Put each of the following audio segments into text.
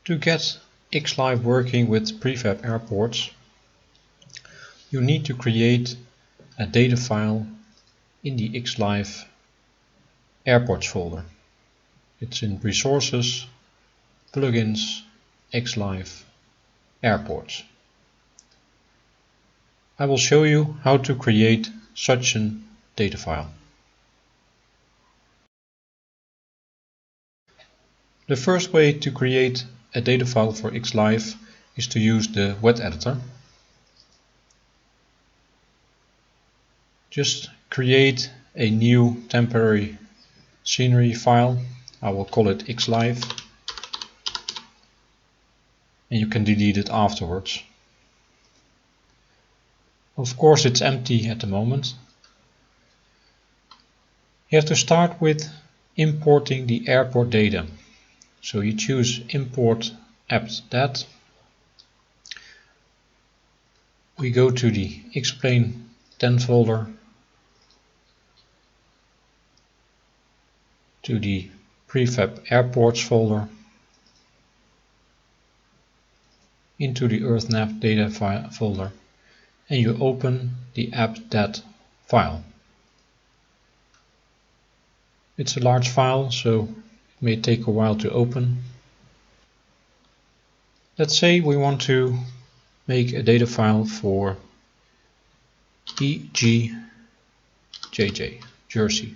To get xLive working with prefab airports, you need to create a data file in the xLive airports folder. It's in Resources, Plugins, xLive, Airports. I will show you how to create such a data file. The first way to create a data file for xLive is to use the wet editor. Just create a new temporary scenery file. I will call it xLive, and you can delete it afterwards. Of course, it's empty at the moment. You have to start with importing the airport data. So you choose import apt-dat. We go to the explain 10 folder, to the prefab airports folder, into the earthnav data folder, and you open the apt-dat file. It's a large file, so it may take a while to open. Let's say we want to make a data file for EGJJ, Jersey.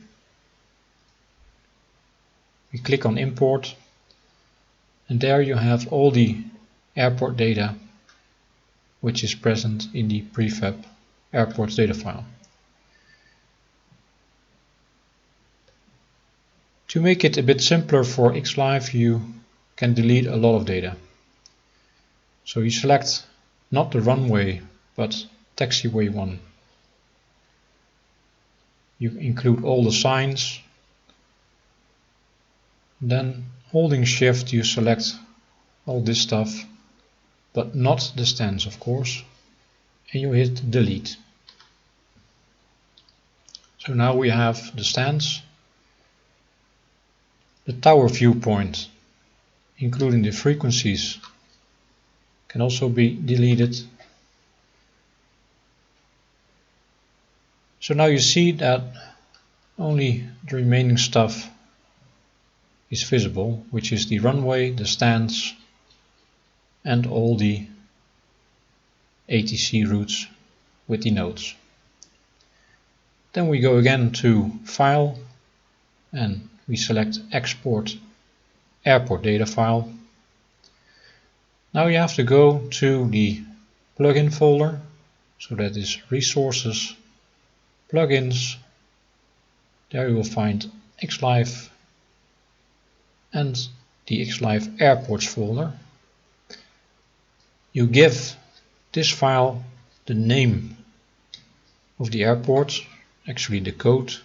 We click on import, and there you have all the airport data which is present in the prefab airports data file. To make it a bit simpler for xLive, you can delete a lot of data. So you select not the runway but taxiway 1. You include all the signs. Then holding shift you select all this stuff, but not the stands of course, and you hit delete. So now we have the stands. The tower viewpoint, including the frequencies, can also be deleted. So now you see that only the remaining stuff is visible, which is the runway, the stands, and all the ATC routes with the nodes. Then we go again to File, and we select Export Airport Data File. Now you have to go to the plugin folder, so that is Resources, Plugins. There you will find xLive and the xLive Airports folder. You give this file the name of the airport, actually the code.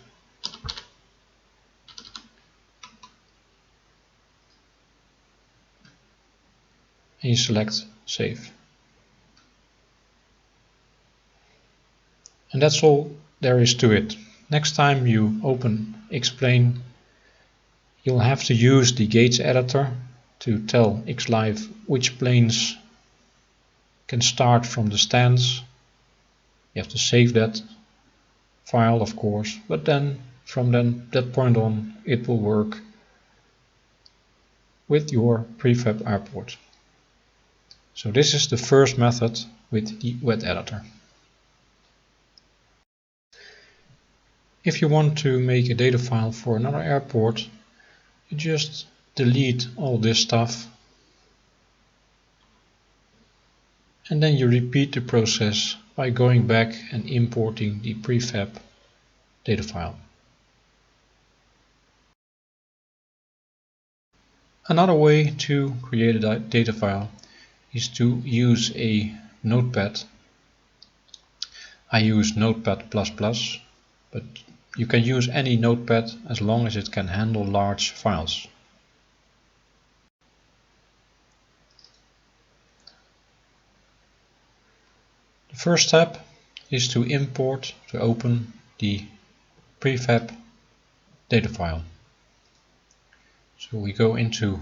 And you select Save. And that's all there is to it. Next time you open Explain, you'll have to use the gates editor to tell xLive which planes can start from the stands. You have to save that file of course, but then from that point on it will work with your prefab airport. So this is the first method with the wet editor. If you want to make a data file for another airport, you just delete all this stuff and then you repeat the process by going back and importing the prefab data file. Another way to create a data file is to use a notepad. I use Notepad++, but you can use any notepad as long as it can handle large files. The first step is to open the prefab data file. So we go into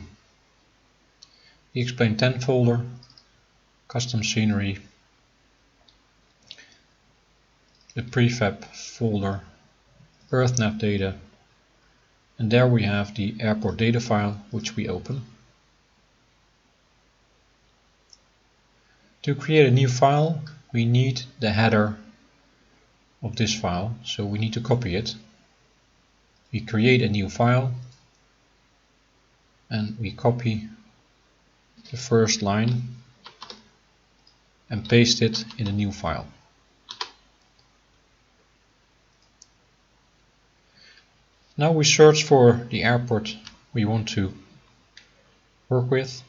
the Explain 10 folder, custom scenery, the Prefab folder, EarthNav data, and there we have the airport data file which we open. To create a new file, we need the header of this file, so we need to copy it. We create a new file and we copy the first line and paste it in a new file. Now we search for the airport we want to work with.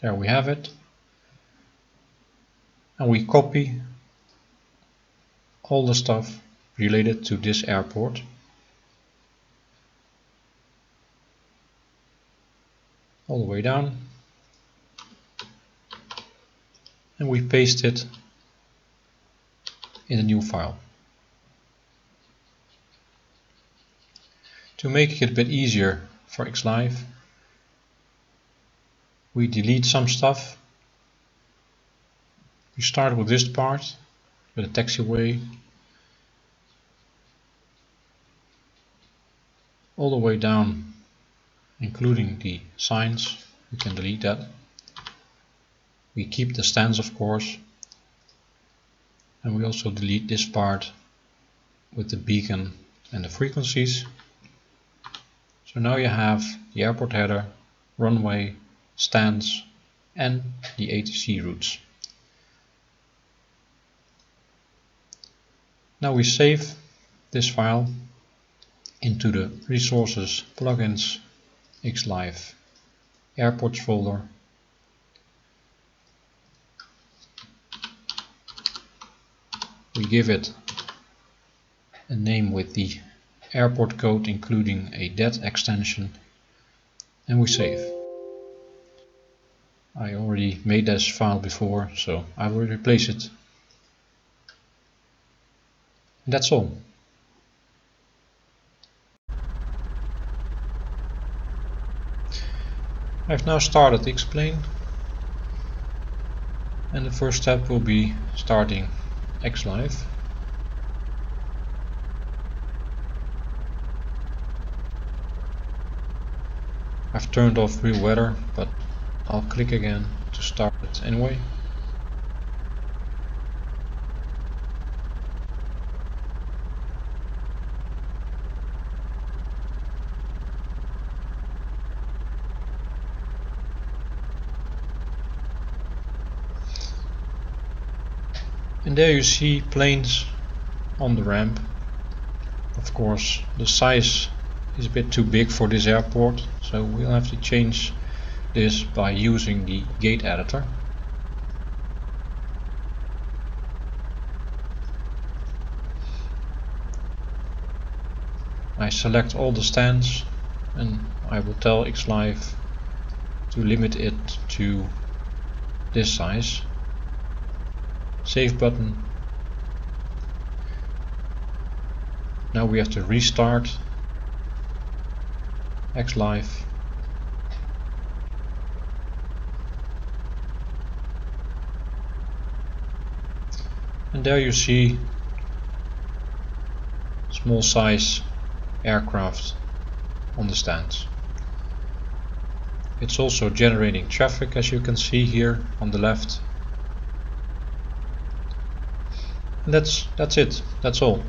There we have it. And we copy all the stuff related to this airport. All the way down. And we paste it in a new file. To make it a bit easier for XLive, we delete some stuff. We start with this part, with a taxiway, all the way down, including the signs. We can delete that. We keep the stands, of course, and we also delete this part with the beacon and the frequencies. So now you have the airport header, runway, stands, and the ATC routes. Now we save this file into the Resources, Plugins, XLive, Airports folder. We give it a name with the airport code, including a DET extension, and we save. I already made this file before, so I will replace it. And that's all. I've now started Explain, and the first step will be starting XLive. I've turned off real weather, but I'll click again to start it anyway. And there you see planes on the ramp. Of course, the size is a bit too big for this airport, so we'll have to change this by using the gate editor. I select all the stands and I will tell XLive to limit it to this size. Save button. Now we have to restart XLive. And there you see small size aircraft on the stands. It's also generating traffic, as you can see here on the left. And that's it. That's all.